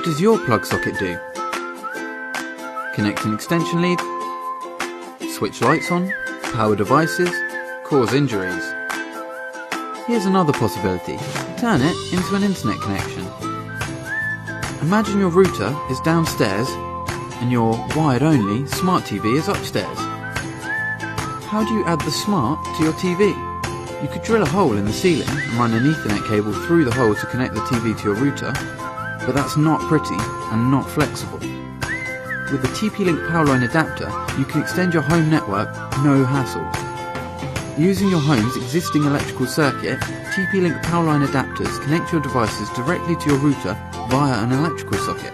does your plug socket do? Connect an extension lead, switch lights on, power devices, cause injuries. Here's another possibility. Turn it into an internet connection. Imagine your router is downstairs and your wired-only smart TV is upstairs. How do you add the smart to your TV? You could drill a hole in the ceiling and run an Ethernet cable through the hole to connect the TV to your router, but that's not pretty and not flexible. With the TP-Link Powerline adapter, you can extend your home network, no hassle. Using your home's existing electrical circuit, TP-Link Powerline adapters connect your devices directly to your router via an electrical socket.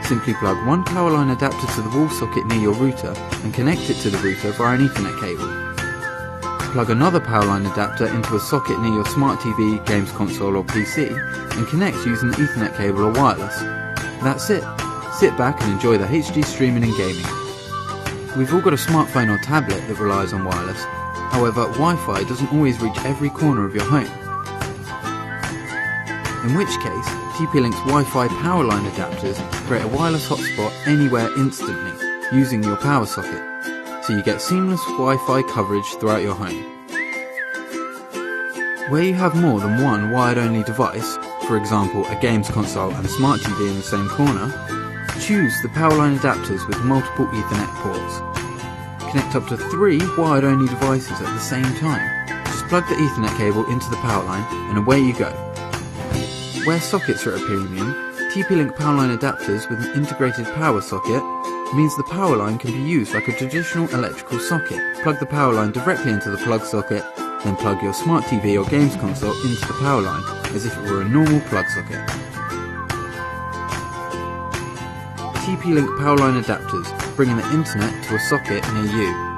Simply plug one Powerline adapter to the wall socket near your router and connect it to the router via an Ethernet cable. Plug another Powerline adapter into a socket near your smart TV, games console or PC and connect using the Ethernet cable or wireless. That's it. Sit back and enjoy the HD streaming and gaming. We've all got a smartphone or tablet that relies on wireless. However, Wi-Fi doesn't always reach every corner of your home. In which case, TP-Link's Wi-Fi Powerline adapters create a wireless hotspot anywhere instantly, using your power socket, so you get seamless Wi-Fi coverage throughout your home. Where you have more than one wired-only device, for example a games console and a smart TV in the same corner, choose the Powerline adapters with multiple Ethernet ports. Connect up to 3 wired-only devices at the same time. Just plug the Ethernet cable into the Powerline and away you go. Where sockets are at a premium, TP-Link Powerline adapters with an integrated power socket means the Powerline can be used like a traditional electrical socket. Plug the Powerline directly into the plug socket, then plug your smart TV or games console into the Powerline as if it were a normal plug socket. TP-Link Powerline adapters, bringing the internet to a socket near you.